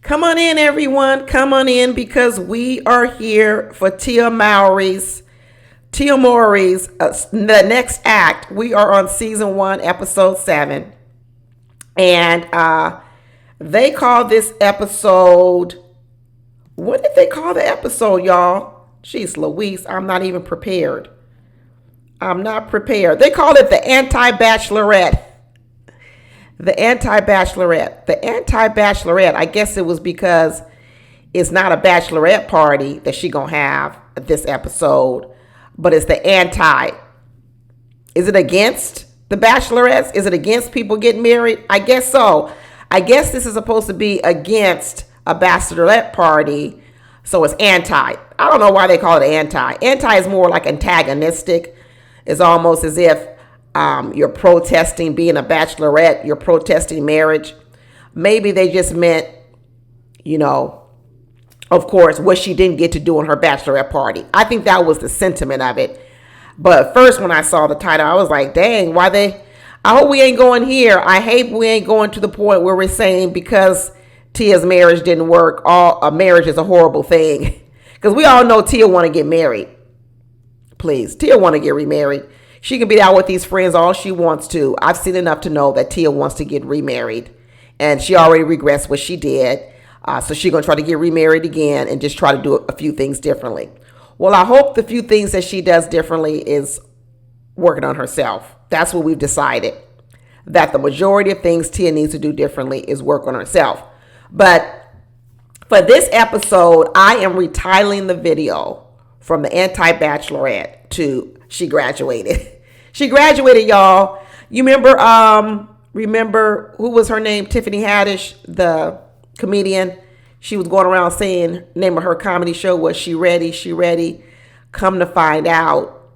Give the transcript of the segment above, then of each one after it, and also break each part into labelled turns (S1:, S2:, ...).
S1: Come on in, everyone. Come on in because we are here for Tia Mowry's, the next act. We are on season 1, episode 7. And they call this episode, what did they call the episode, y'all? Jeez Louise, I'm not even prepared. I'm not prepared. They call it the Anti-Bachelorette. The Anti-Bachelorette. The Anti-Bachelorette, I guess it was because it's not a bachelorette party that she gonna have this episode, but it's the anti. Is it against the bachelorettes? Is it against people getting married? I guess so. I guess this is supposed to be against a bachelorette party, so it's anti. I don't know why they call it anti. Anti is more like antagonistic. It's almost as if you're protesting being a bachelorette, you're protesting marriage. Maybe they just meant, of course, what she didn't get to do on her bachelorette party. I think that was the sentiment of it. But first, when I saw the title, I was like, dang, I hope we ain't going here. I hate we ain't going to the point where we're saying because Tia's marriage didn't work, a marriage is a horrible thing. Because we all know Tia want to get married. Please, Tia want to get remarried. She can be out with these friends all she wants to. I've seen enough to know that Tia wants to get remarried. And she already regrets what she did. So she's going to try to get remarried again and just try to do a few things differently. Well, I hope the few things that she does differently is working on herself. That's what we've decided. That the majority of things Tia needs to do differently is work on herself. But for this episode, I am retitling the video from the Anti-Bachelorette to She Graduated. She graduated, y'all. You remember who was her name? Tiffany Haddish, the comedian. She was going around saying name of her comedy show was She Ready, She Ready. Come to find out,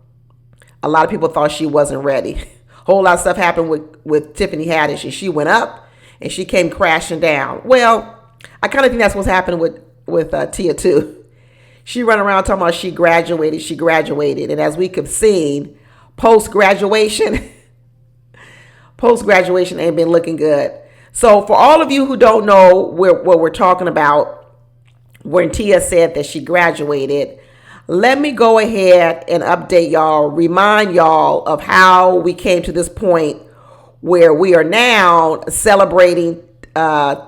S1: a lot of people thought she wasn't ready. Whole lot of stuff happened with Tiffany Haddish, and she went up and she came crashing down. Well, I kind of think that's what's happening with Tia too. She run around talking about she graduated. And as we have seen, post-graduation ain't been looking good. So for all of you who don't know what we're talking about, when Tia said that she graduated, let me go ahead and update y'all, remind y'all of how we came to this point where we are now celebrating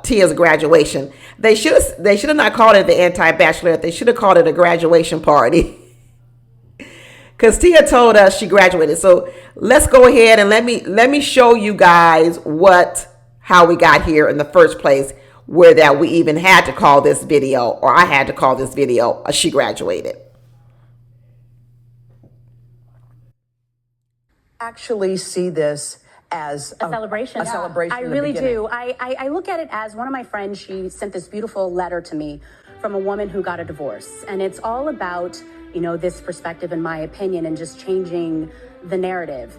S1: Tia's graduation. They should have not called it the Anti-Bachelorette. They should have called it a graduation party. Because Tia told us she graduated. So let's go ahead and let me show you guys how we got here in the first place, where that we even had to call this video, or I had to call this video, She Graduated.
S2: Actually see this as
S3: a celebration.
S2: A celebration.
S3: I really do. I look at it as one of my friends, she sent this beautiful letter to me from a woman who got a divorce. And it's all about, this perspective, in my opinion, and just changing the narrative.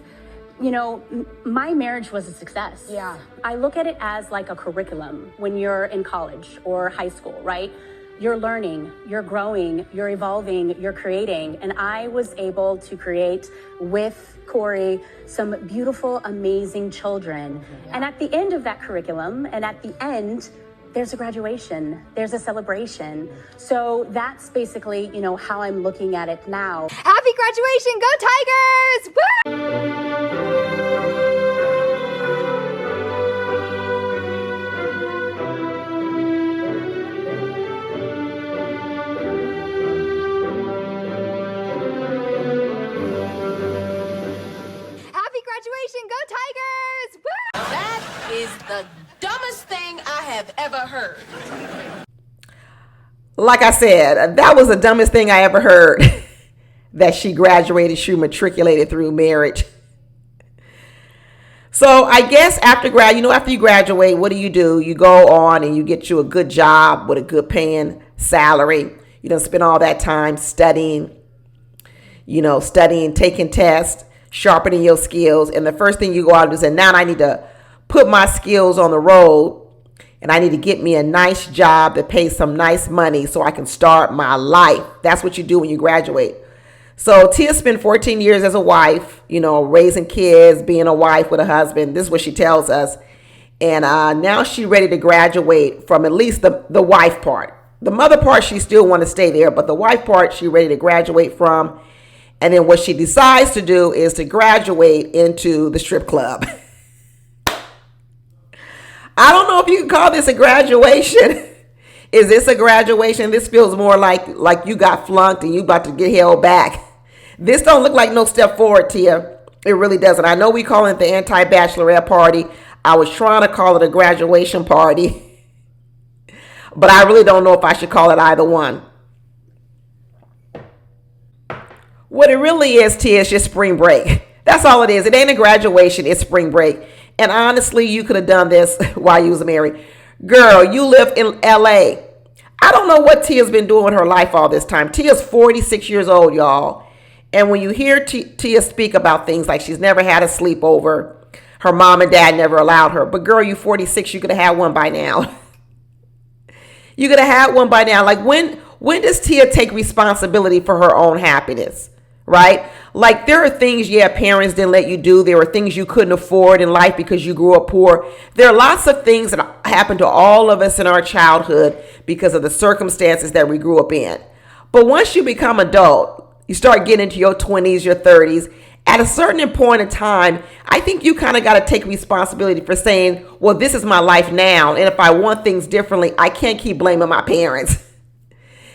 S3: My marriage was a success.
S2: Yeah.
S3: I look at it as like a curriculum when you're in college or high school, right? You're learning, you're growing, you're evolving, you're creating. And I was able to create with Corey some beautiful, amazing children. Yeah. And at the end of that curriculum, and at the end, there's a graduation, there's a celebration. So that's basically, how I'm looking at it now.
S4: Happy graduation, go Tigers! Woo! Graduation, go Tigers! Woo!
S5: That is the dumbest thing I have ever heard.
S1: Like I said, that was the dumbest thing I ever heard. That she graduated, she matriculated through marriage. So I guess after you graduate, what do? You go on and you get you a good job with a good paying salary. You don't spend all that time studying, taking tests, sharpening your skills. And the first thing you go out and do is say, now I need to put my skills on the road, and I need to get me a nice job that pays some nice money so I can start my life. That's what you do when you graduate. So Tia spent 14 years as a wife, raising kids, being a wife with a husband. This is what she tells us. And now she's ready to graduate from at least the wife part. The mother part, she still want to stay there, but the wife part, she ready to graduate from. And then what she decides to do is to graduate into the strip club. I don't know if you can call this a graduation. Is this a graduation? This feels more like you got flunked and you about to get held back. This don't look like no step forward, Tia. It really doesn't. I know we call it the anti-bachelorette party. I was trying to call it a graduation party. But I really don't know if I should call it either one. What it really is, Tia, is just spring break. That's all it is. It ain't a graduation. It's spring break. And honestly, you could have done this while you was married. Girl, you live in LA. I don't know what Tia's been doing with her life all this time. Tia's 46 years old, y'all. And when you hear Tia speak about things like she's never had a sleepover, her mom and dad never allowed her. But girl, you 46, you could have had one by now. You could have had one by now. Like when does Tia take responsibility for her own happiness? Right? Like there are things, parents didn't let you do. There were things you couldn't afford in life because you grew up poor. There are lots of things that happen to all of us in our childhood because of the circumstances that we grew up in. But once you become adult, you start getting into your 20s, your 30s. At a certain point in time, I think you kind of got to take responsibility for saying, well, this is my life now. And if I want things differently, I can't keep blaming my parents.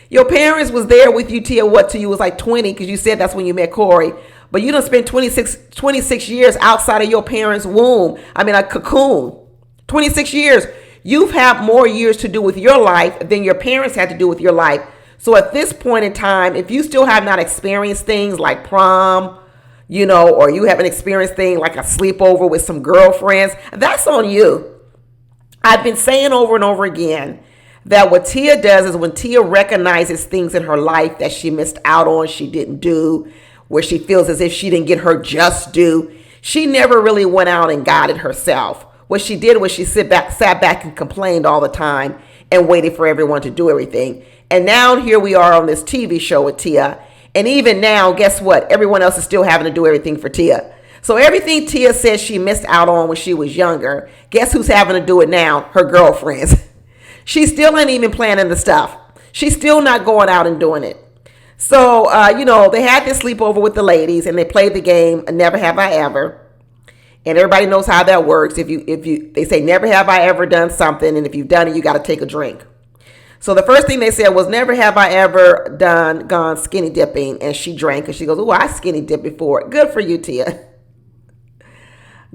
S1: Your parents was there with you till what, till you was like 20, because you said that's when you met Corey. But you done spent 26 years outside of your parents' womb. I mean, a cocoon. 26 years. You've had more years to do with your life than your parents had to do with your life. So at this point in time, if you still have not experienced things like prom, or you haven't experienced things like a sleepover with some girlfriends, that's on you. I've been saying over and over again that what Tia does is when Tia recognizes things in her life that she missed out on, she didn't do, where she feels as if she didn't get her just due, she never really went out and got it herself. What she did was she sat back and complained all the time and waited for everyone to do everything. And now here we are on this TV show with Tia. And even now, guess what? Everyone else is still having to do everything for Tia. So everything Tia says she missed out on when she was younger, guess who's having to do it now? Her girlfriends. She still ain't even planning the stuff. She's still not going out and doing it. So, they had this sleepover with the ladies and they played the game, Never Have I Ever. And everybody knows how that works. They say, never have I ever done something. And if you've done it, you got to take a drink. So the first thing they said was, never have I ever gone skinny dipping. And she drank and she goes, oh, I skinny dipped before. Good for you, Tia.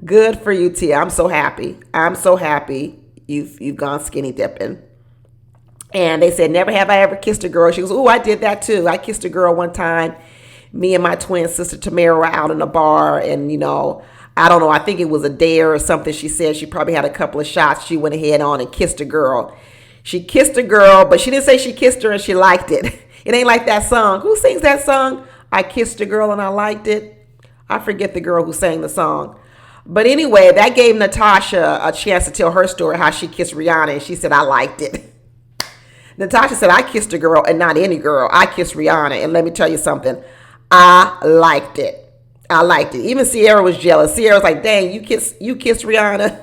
S1: Good for you, Tia. I'm so happy. I'm so happy you've gone skinny dipping. And they said, never have I ever kissed a girl. She goes, oh, I did that too. I kissed a girl one time. Me and my twin sister Tamara were out in a bar. And, I don't know. I think it was a dare or something. She said she probably had a couple of shots. She went ahead on and kissed a girl. She kissed a girl, but she didn't say she kissed her and she liked it. It ain't like that song. Who sings that song? I kissed a girl and I liked it. I forget the girl who sang the song. But anyway, that gave Natasha a chance to tell her story, how she kissed Rihanna, and she said, I liked it. Natasha said, I kissed a girl and not any girl. I kissed Rihanna, and let me tell you something. I liked it. I liked it. Even Sierra was jealous. Sierra was like, dang, you kissed Rihanna.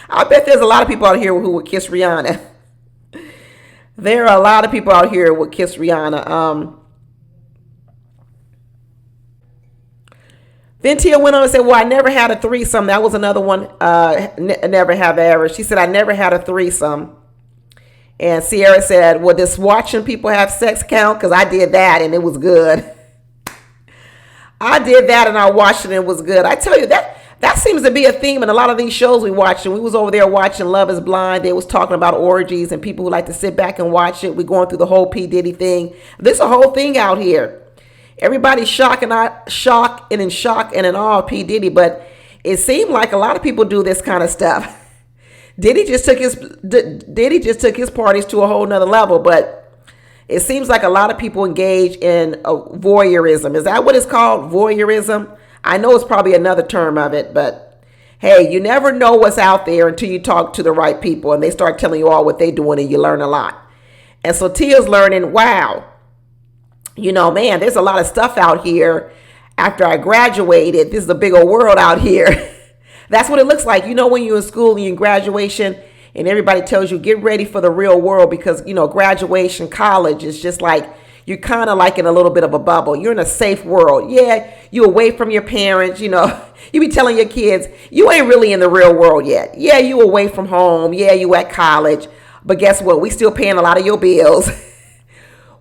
S1: I bet there's a lot of people out here who would kiss Rihanna. There are a lot of people out here who would kiss Rihanna. Then Tia went on and said, well, I never had a threesome. That was another one. Never have ever. She said, I never had a threesome. And Sierra said, well, does watching people have sex count? Because I did that and it was good. I did that and I watched it and it was good. I tell you, that seems to be a theme in a lot of these shows we watched. And we was over there watching Love is Blind. They was talking about orgies and people who like to sit back and watch it. We're going through the whole P. Diddy thing. There's a whole thing out here. Everybody's shocked and in shock and in awe of P. Diddy. But it seemed like a lot of people do this kind of stuff. Diddy just took his parties to a whole nother level. But it seems like a lot of people engage in voyeurism. Is that what it's called? Voyeurism? I know it's probably another term of it, but hey, you never know what's out there until you talk to the right people and they start telling you all what they're doing and you learn a lot. And so Tia's learning, wow, man, there's a lot of stuff out here. After I graduated, this is a big old world out here. That's what it looks like. You know, when you're in school and you're in graduation and everybody tells you get ready for the real world because, you know, graduation, college is just like you're kind of like in a little bit of a bubble. You're in a safe world. Yeah, you away from your parents, you know. You be telling your kids, you ain't really in the real world yet. Yeah, you away from home. Yeah, you at college. But guess what? We still paying a lot of your bills.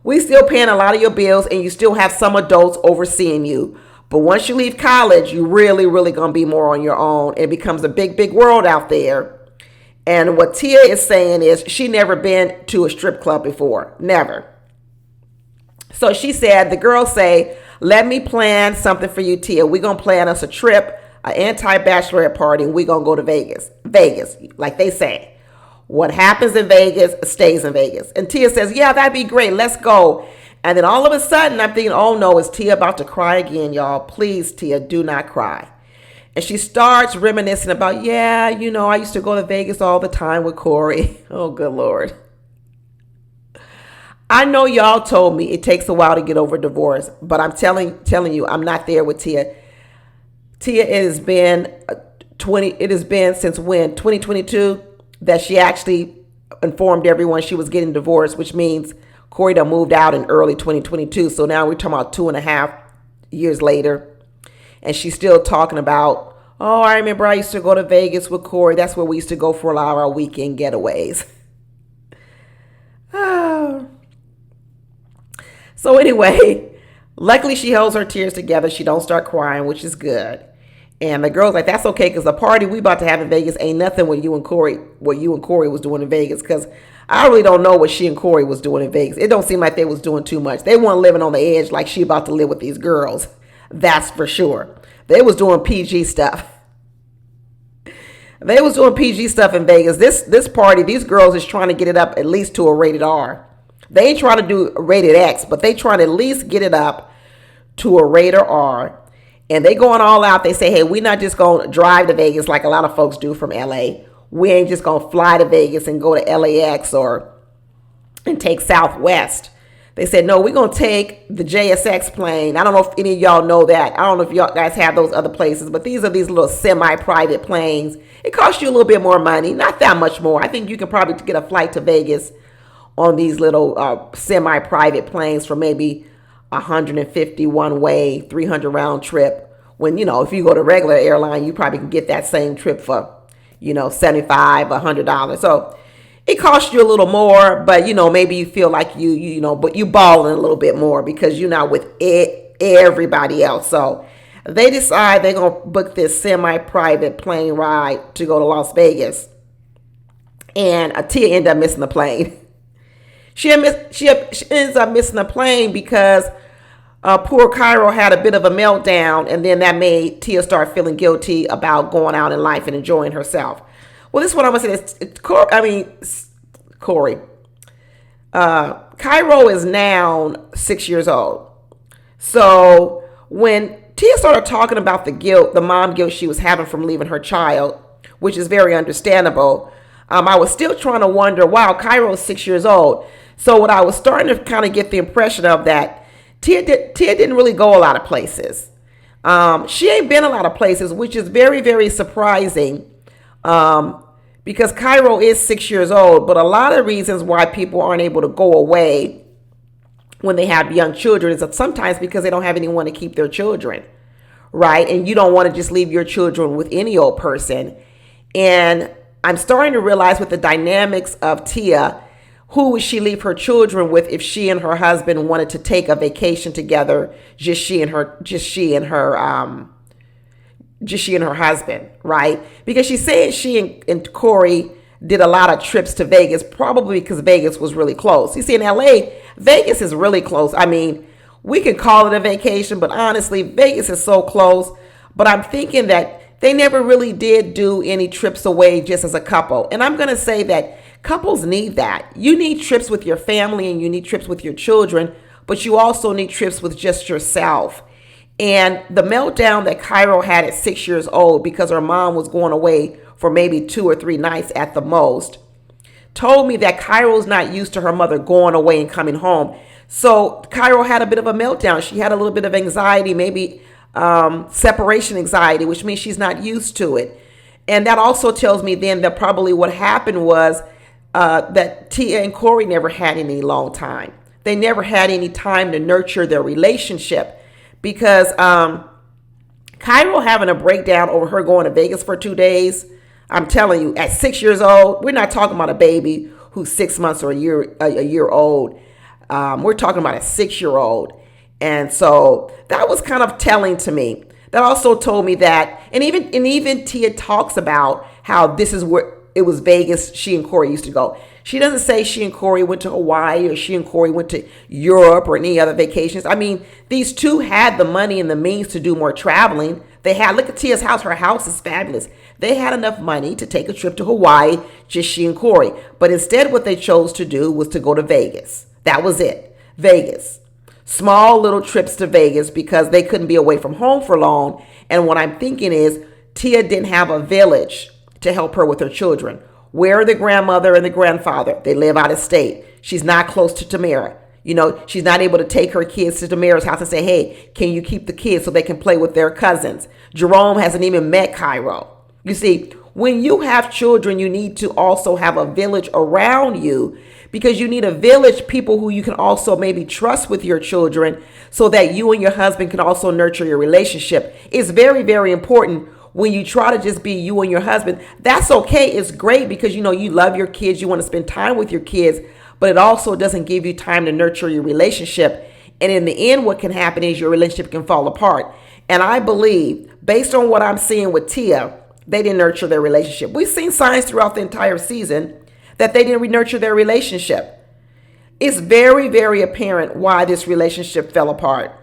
S1: We still paying a lot of your bills, and you still have some adults overseeing you. But once you leave college, you really going to be more on your own. It becomes a big world out there. And what Tia is saying is she never been to a strip club before. Never. So she said, the girls say, let me plan something for you, Tia. We're going to plan us a trip, an anti-bachelorette party, and we're going to go to Vegas. Vegas, like they say. What happens in Vegas stays in Vegas. And Tia says, yeah, that'd be great. Let's go. And then all of a sudden, I'm thinking, oh no, is Tia about to cry again, y'all? Please, Tia, do not cry. And she starts reminiscing about, yeah, you know, I used to go to Vegas all the time with Corey. Oh, good Lord. I know y'all told me it takes a while to get over divorce, but I'm telling you, I'm not there with Tia. Tia, it has been since when? 2022 that she actually informed everyone she was getting divorced, which means Corey done moved out in early 2022. So now we're talking about 2.5 years later. And she's still talking about, oh, I remember I used to go to Vegas with Corey. That's where we used to go for a lot of our weekend getaways. So anyway, luckily she holds her tears together. She don't start crying, which is good. And the girl's like, that's okay, because the party we about to have in Vegas ain't nothing what you and Corey was doing in Vegas, because I really don't know what she and Corey was doing in Vegas. It don't seem like they was doing too much. They weren't living on the edge like she about to live with these girls. That's for sure. They was doing PG stuff. They was doing PG stuff in Vegas. This party, these girls is trying to get it up at least to a rated R. They ain't trying to do a rated X, but they trying to at least get it up to a rated R. And they going all out. They say, hey, we're not just going to drive to Vegas like a lot of folks do from LA. We ain't just going to fly to Vegas and go to LAX and take Southwest. They said, no, we're going to take the JSX plane. I don't know if any of y'all know that. I don't know if y'all guys have those other places, but these are these little semi-private planes. It costs you a little bit more money, not that much more. I think you can probably get a flight to Vegas on these little semi-private planes for maybe 150 one way, 300 round trip. When, you know, if you go to regular airline, you probably can get that same trip for, you know, $75, $100. So it costs you a little more, but, you know, maybe you feel like you know, but you balling a little bit more because you're not with everybody else. So they decide they're going to book this semi-private plane ride to go to Las Vegas. And Tia ended up missing the plane. She ends up missing the plane because poor Cairo had a bit of a meltdown, and then that made Tia start feeling guilty about going out in life and enjoying herself. Well, this is what I'm going to say. Corey. Cairo is now 6 years old. So when Tia started talking about the mom guilt she was having from leaving her child, which is very understandable, I was still trying to wonder, wow, Cairo is 6 years old. So what I was starting to kind of get the impression of that Tia didn't really go a lot of places. She ain't been a lot of places, which is very, very surprising because Cairo is 6 years old. But a lot of reasons why people aren't able to go away when they have young children is that sometimes because they don't have anyone to keep their children, right? And you don't want to just leave your children with any old person. And I'm starting to realize with the dynamics of Tia, who would she leave her children with if she and her husband wanted to take a vacation together, just she and her husband, right? Because she's saying she and Corey did a lot of trips to Vegas, probably because Vegas was really close. You see, in LA, Vegas is really close. I mean, we can call it a vacation, but honestly, Vegas is so close. But I'm thinking that they never really did do any trips away just as a couple. And I'm going to say that couples need that. You need trips with your family and you need trips with your children, but you also need trips with just yourself. And the meltdown that Cairo had at 6 years old because her mom was going away for maybe 2 or 3 nights at the most told me that Cairo's not used to her mother going away and coming home. So Cairo had a bit of a meltdown. She had a little bit of anxiety, maybe separation anxiety, which means she's not used to it. And that also tells me then that probably what happened was that Tia and Corey never had any long time. They never had any time to nurture their relationship because Cairo having a breakdown over her going to Vegas for 2 days. I'm telling you, at 6 years old, we're not talking about a baby who's 6 months or a year old. We're talking about a 6-year-old. And so that was kind of telling to me. That also told me that, and even Tia talks about how this is where it was Vegas she and Corey used to go. She doesn't say she and Corey went to Hawaii or she and Corey went to Europe or any other vacations. I mean, these two had the money and the means to do more traveling. They had, look at Tia's house. Her house is fabulous. They had enough money to take a trip to Hawaii, just she and Corey. But instead what they chose to do was to go to Vegas. That was it. Vegas. Small little trips to Vegas because they couldn't be away from home for long. And what I'm thinking is Tia didn't have a village to help her with her children. Where are the grandmother and the grandfather? They live out of state. She's not close to Tamara. You know, she's not able to take her kids to Tamara's house and say, hey, can you keep the kids so they can play with their cousins? Jerome hasn't even met Cairo. You see, when you have children, you need to also have a village around you because you need a village, people who you can also maybe trust with your children so that you and your husband can also nurture your relationship. It's very, very important when you try to just be you and your husband. That's okay. It's great because, you know, you love your kids. You want to spend time with your kids, but it also doesn't give you time to nurture your relationship. And in the end, what can happen is your relationship can fall apart. And I believe, based on what I'm seeing with Tia, they didn't nurture their relationship. We've seen signs throughout the entire season that they didn't nurture their relationship. It's very, very apparent why this relationship fell apart.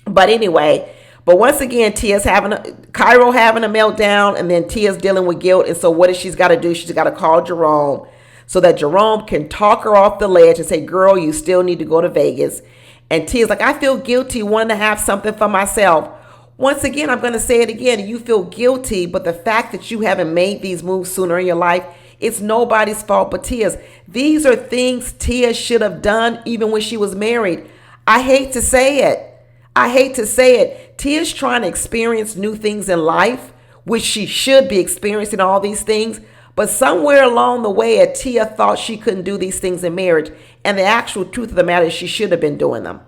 S1: But anyway, but once again, Cairo having a meltdown, and then Tia's dealing with guilt. And so what she's got to do? She's got to call Jerome so that Jerome can talk her off the ledge and say, girl, you still need to go to Vegas. And Tia's like, I feel guilty wanting to have something for myself. Once again, I'm going to say it again. You feel guilty, but the fact that you haven't made these moves sooner in your life, it's nobody's fault but Tia's. These are things Tia should have done even when she was married. I hate to say it. Tia's trying to experience new things in life, which she should be experiencing all these things. But somewhere along the way, Tia thought she couldn't do these things in marriage. And the actual truth of the matter is she should have been doing them.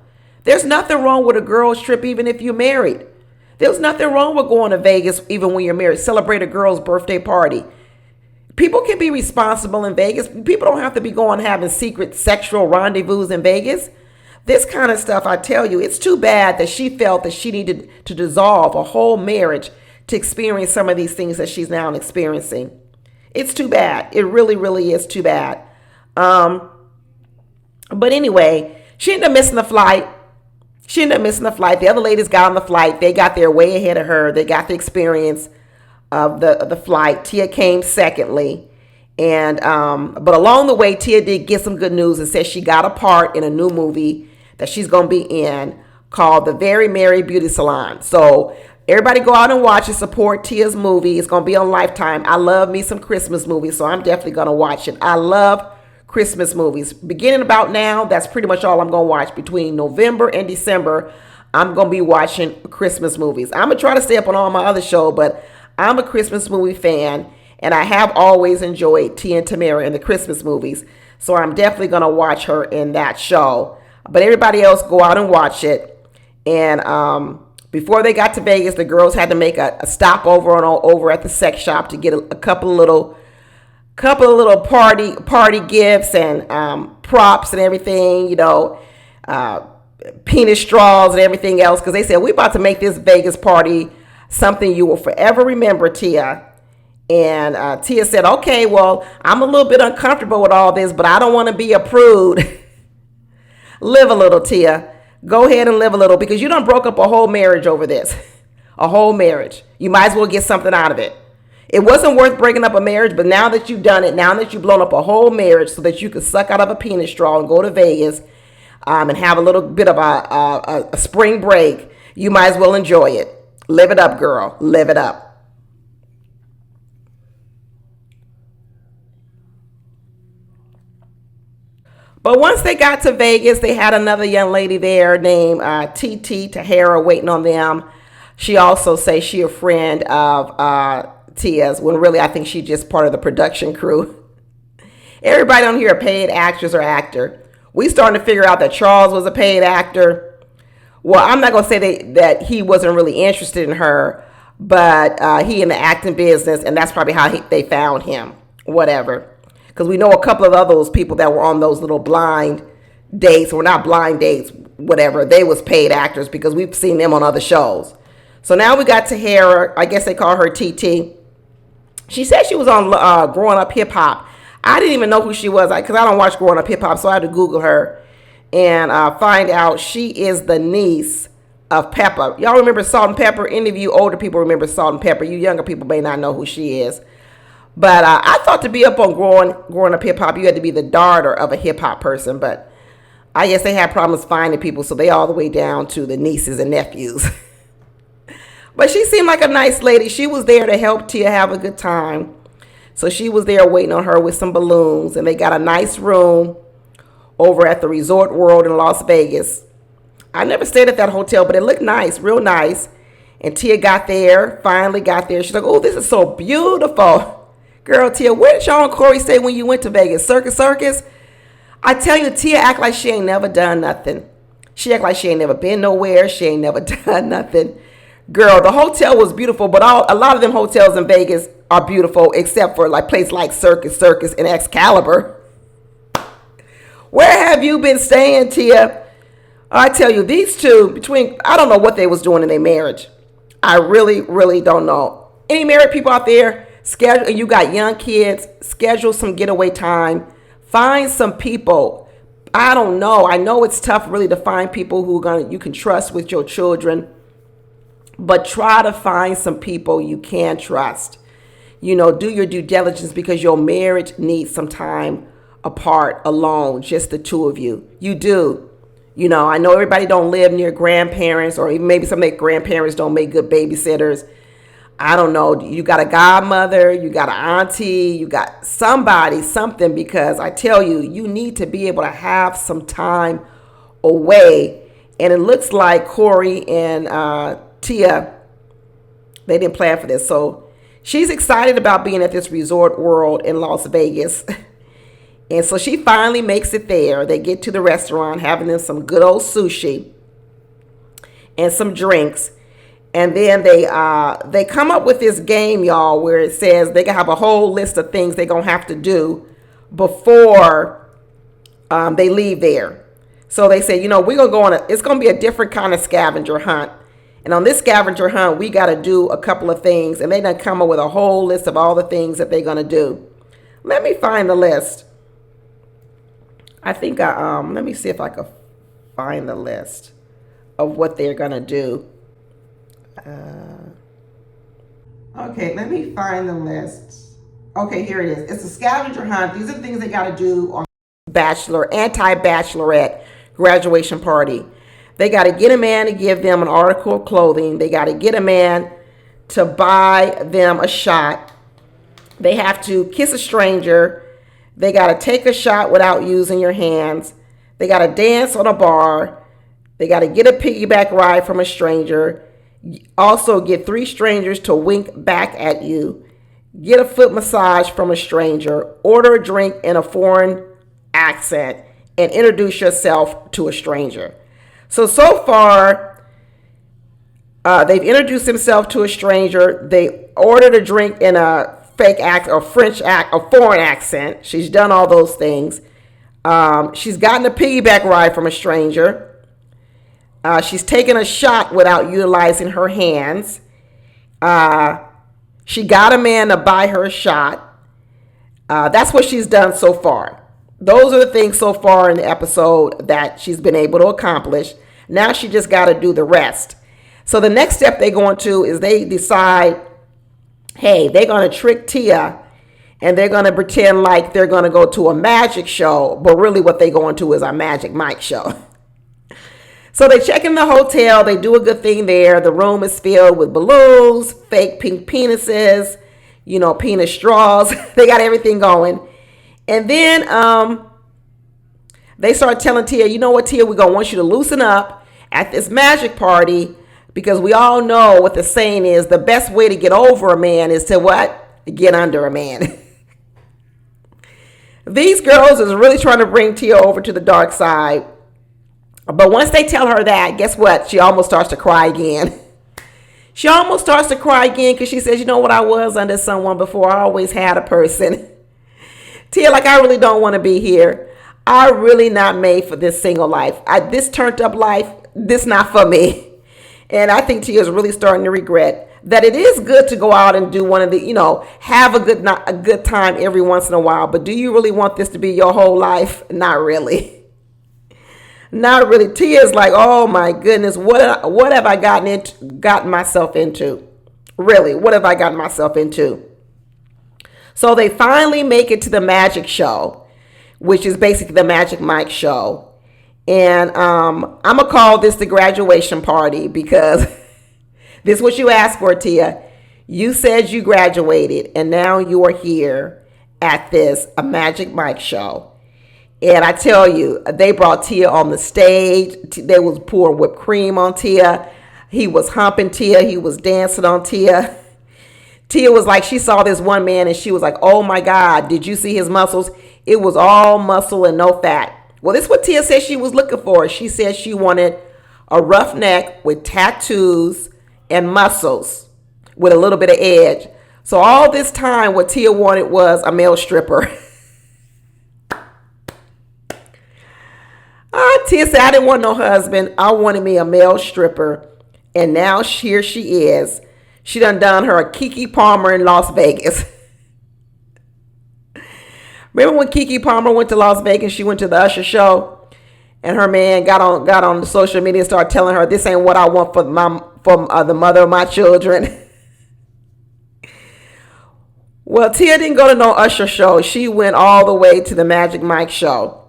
S1: There's nothing wrong with a girl's trip even if you're married. There's nothing wrong with going to Vegas even when you're married. Celebrate a girl's birthday party. People can be responsible in Vegas. People don't have to be going having secret sexual rendezvous in Vegas. This kind of stuff, I tell you, it's too bad that she felt that she needed to dissolve a whole marriage to experience some of these things that she's now experiencing. It's too bad. It really, really is too bad. But anyway, she ended up missing the flight. The other ladies got on the flight. They got there way ahead of her. They got the experience of the flight. Tia came secondly. And but along the way, Tia did get some good news and said she got a part in a new movie that she's going to be in called The Very Merry Beauty Salon. So everybody go out and watch it. Support Tia's movie. It's going to be on Lifetime. I love me some Christmas movies, so I'm definitely going to watch it. I love Christmas movies. Beginning about now, that's pretty much all I'm going to watch. Between November and December, I'm going to be watching Christmas movies. I'm going to try to stay up on all my other shows, but I'm a Christmas movie fan, and I have always enjoyed Tia and Tamara in the Christmas movies. So I'm definitely going to watch her in that show. But everybody else, go out and watch it. And before they got to Vegas, the girls had to make a stopover over at the sex shop to get a couple of little party gifts and props and everything, penis straws and everything else, because they said, we're about to make this Vegas party something you will forever remember, Tia. And Tia said, okay, well, I'm a little bit uncomfortable with all this, but I don't want to be a prude. Live a little, Tia. Go ahead and live a little, because you done broke up a whole marriage over this. A whole marriage. You might as well get something out of it. It wasn't worth breaking up a marriage, but now that you've done it, now that you've blown up a whole marriage so that you could suck out of a penis straw and go to Vegas and have a little bit of a spring break, you might as well enjoy it. Live it up, girl. Live it up. But once they got to Vegas, they had another young lady there named TT Tahara waiting on them. She also says she a friend of Tia's, when really I think she's just part of the production crew. Everybody on here are paid actress or actor. We starting to figure out that Charles was a paid actor. Well, I'm not going to say that he wasn't really interested in her, but he in the acting business, and that's probably how they found him. Whatever. Because we know a couple of those people that were on those little blind dates, or not blind dates, whatever. They was paid actors because we've seen them on other shows. So now we got Tahara. I guess they call her TT. She said she was on Growing Up Hip Hop. I didn't even know who she was because I don't watch Growing Up Hip Hop, so I had to Google her and find out she is the niece of Pepper. Y'all remember Salt and Pepper? Any of you older people remember Salt and Pepper. You younger people may not know who she is. But I thought to be up on growing Up Hip Hop, you had to be the daughter of a hip hop person. But I guess they had problems finding people, so they all the way down to the nieces and nephews. But she seemed like a nice lady. She was there to help Tia have a good time. So she was there waiting on her with some balloons. And they got a nice room over at the Resort World in Las Vegas. I never stayed at that hotel, but it looked nice, real nice. And Tia finally got there. She's like, oh, this is so beautiful. Girl, Tia, where did y'all and Corey stay when you went to Vegas? Circus? I tell you, Tia act like she ain't never done nothing. She act like she ain't never been nowhere. She ain't never done nothing. Girl, the hotel was beautiful, but a lot of them hotels in Vegas are beautiful, except for like places like Circus, and Excalibur. Where have you been staying, Tia? I tell you, these two, I don't know what they was doing in their marriage. I really, really don't know. Any married people out there, and you got young kids, schedule some getaway time. Find some people. I don't know. I know it's tough really to find people you can trust with your children. But try to find some people you can trust. Do your due diligence because your marriage needs some time apart, alone, just the two of you. You do. I know everybody don't live near grandparents, or even maybe some of their grandparents don't make good babysitters. I don't know. You got a godmother, you got an auntie, you got something, because I tell you, you need to be able to have some time away. And it looks like Corey and Tia, they didn't plan for this. So she's excited about being at this Resort World in Las Vegas. And so she finally makes it there. They get to the restaurant, having them some good old sushi and some drinks. And then they come up with this game, y'all, where it says they can have a whole list of things they're going to have to do before they leave there. So they say, we're going to it's going to be a different kind of scavenger hunt. And on this scavenger hunt, we got to do a couple of things. And they done come up with a whole list of all the things that they're going to do. Let me find the list. I think let me see if I can find the list of what they're going to do. Okay, let me find the list. Okay, here it is. It's a scavenger hunt. These are the things they got to do on anti-bachelorette graduation party. They got to get a man to give them an article of clothing. They got to get a man to buy them a shot. They have to kiss a stranger. They got to take a shot without using your hands. They got to dance on a bar. They got to get a piggyback ride from a stranger. Also get 3 strangers to wink back at you. Get a foot massage from a stranger. Order a drink in a foreign accent. And introduce yourself to a stranger. So far, they've introduced themselves to a stranger. They ordered a drink in a fake accent, or a foreign accent. She's done all those things. She's gotten a piggyback ride from a stranger. She's taken a shot without utilizing her hands. She got a man to buy her a shot. That's what she's done so far. Those are the things so far in the episode that she's been able to accomplish. Now she just got to do the rest. So the next step they go into is they decide, hey, they're going to trick Tia and they're going to pretend like they're going to go to a magic show. But really what they go into is a Magic Mike show. So they check in the hotel. They do a good thing there. The room is filled with balloons, fake pink penises, penis straws. They got everything going. And then they start telling Tia, you know what, Tia, we're going to want you to loosen up at this magic party. Because we all know what the saying is, the best way to get over a man is to what? Get under a man. These girls is really trying to bring Tia over to the dark side. But once they tell her that, guess what? She almost starts to cry again. She almost starts to cry again because she says, you know what? I was under someone before. I always had a person. Tia, like, I really don't want to be here. I'm really not made for this single life. This turned up life, this not for me. And I think Tia is really starting to regret that it is good to go out and do one of the, have a good time every once in a while. But do you really want this to be your whole life? Not really. Not really. Tia is like, oh my goodness, what have I gotten myself into? Really, what have I gotten myself into? So they finally make it to the magic show, which is basically the Magic Mike show. And I'm going to call this the graduation party because this is what you asked for, Tia. You said you graduated, and now you are here at this a Magic Mike show. And I tell you, they brought Tia on the stage. They was pouring whipped cream on Tia. He was humping Tia. He was dancing on Tia. Tia was like, she saw this one man, and she was like, oh, my God, did you see his muscles? It was all muscle and no fat. Well, this is what Tia said she was looking for. She said she wanted a rough neck with tattoos and muscles with a little bit of edge. So all this time, what Tia wanted was a male stripper. Tia said, I didn't want no husband. I wanted me a male stripper. And now here she is. She done her Keke Palmer in Las Vegas. Remember when Keke Palmer went to Las Vegas? She went to the Usher show, and her man got on the social media and started telling her, "This ain't what I want for the mother of my children." Well, Tia didn't go to no Usher show. She went all the way to the Magic Mike show.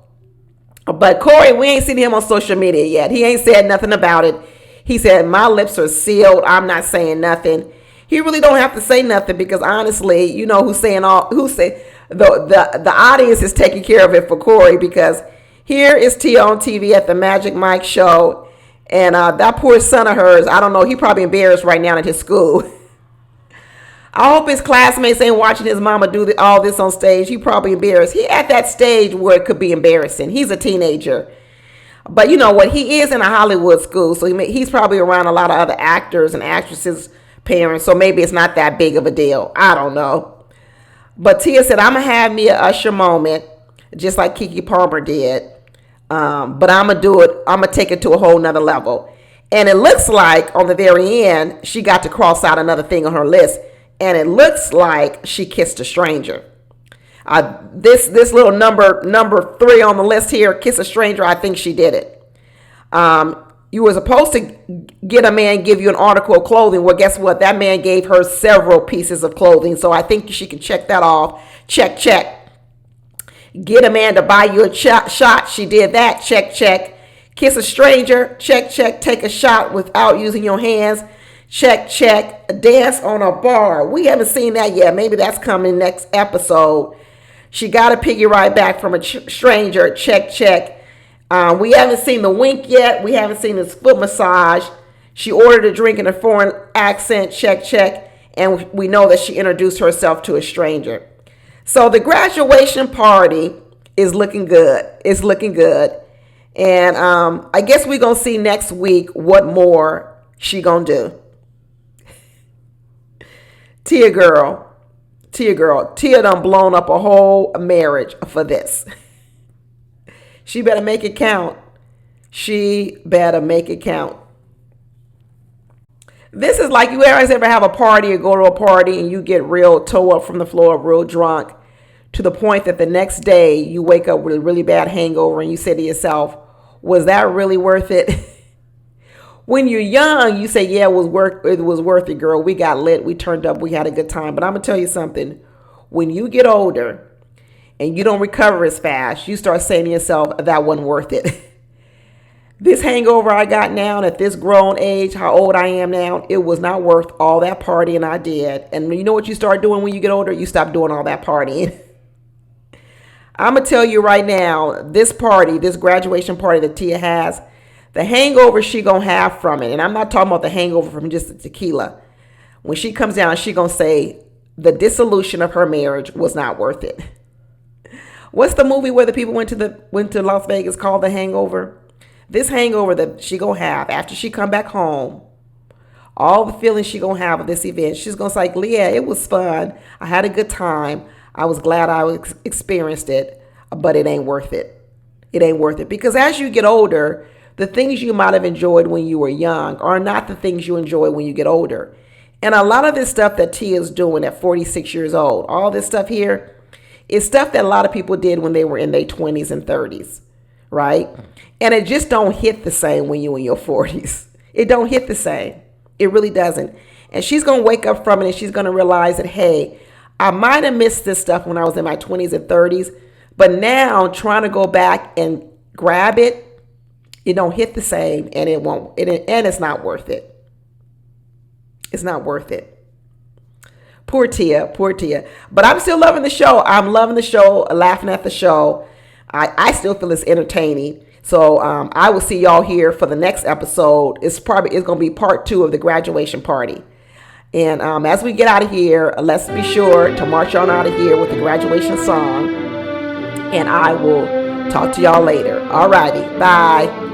S1: But Corey, we ain't seen him on social media yet. He ain't said nothing about it. He said, "My lips are sealed. I'm not saying nothing." He really don't have to say nothing because honestly, you know the audience is taking care of it for Corey, because here is Tia on TV at the Magic Mike show, and that poor son of hers, I don't know, he probably embarrassed right now at his school. I hope his classmates ain't watching his mama do all this on stage. He probably embarrassed. He at that stage where it could be embarrassing. He's a teenager. But you know what? He is in a Hollywood school, so he's probably around a lot of other actors and actresses' parents, so maybe it's not that big of a deal. I don't know. But Tia said, I'm going to have me a Usher moment, just like Keke Palmer did. But I'm going to do it. I'm going to take it to a whole nother level. And it looks like on the very end, she got to cross out another thing on her list. And it looks like she kissed a stranger. This little number 3 on the list here, kiss a stranger, I think she did it. You were supposed to get a man give you an article of clothing. Well, guess what? That man gave her several pieces of clothing. So I think she can check that off. Check. Get a man to buy you a shot. She did that. Check. Kiss a stranger. Check. Take a shot without using your hands. Check. Dance on a bar. We haven't seen that yet. Maybe that's coming next episode. She got a piggy ride back from a stranger. Check. We haven't seen the wink yet. We haven't seen his foot massage. She ordered a drink in a foreign accent. Check. And we know that she introduced herself to a stranger. So the graduation party is looking good. It's looking good. And I guess we're going to see next week what more she going to do. Tia girl. Tia done blown up a whole marriage for this. She better make it count. She better make it count. This is like, you guys ever have a party or go to a party and you get real toe up from the floor, real drunk, to the point that the next day you wake up with a really bad hangover and you say to yourself, was that really worth it? When you're young, you say, yeah, it was worth it, girl. We got lit. We turned up. We had a good time. But I'm going to tell you something. When you get older and you don't recover as fast, you start saying to yourself, that wasn't worth it. This hangover I got now at this grown age, how old I am now, it was not worth all that partying I did. And you know what you start doing when you get older? You stop doing all that partying. I'm going to tell you right now, this party, this graduation party that Tia has, The hangover she gonna have from it, and I'm not talking about the hangover from just the tequila. When she comes down, she gonna say the dissolution of her marriage was not worth it. What's the movie where the people went to Las Vegas called The Hangover? This hangover that she gonna have after she come back home, all the feelings she gonna have of this event, she's gonna say, yeah, it was fun. I had a good time. I was glad I experienced it, but it ain't worth it. It ain't worth it. Because as you get older, the things you might have enjoyed when you were young are not the things you enjoy when you get older. And a lot of this stuff that Tia is doing at 46 years old, all this stuff here, is stuff that a lot of people did when they were in their 20s and 30s, right? And it just don't hit the same when you're in your 40s. It don't hit the same. It really doesn't. And she's going to wake up from it and she's going to realize that, hey, I might have missed this stuff when I was in my 20s and 30s, but now trying to go back and grab it, it don't hit the same, and it's not worth it. It's not worth it. Poor Tia, poor Tia. But I'm still loving the show. I'm loving the show, laughing at the show. I still feel it's entertaining. So I will see y'all here for the next episode. It's going to be part 2 of the graduation party. And as we get out of here, let's be sure to march on out of here with the graduation song. And I will talk to y'all later. Alrighty, bye.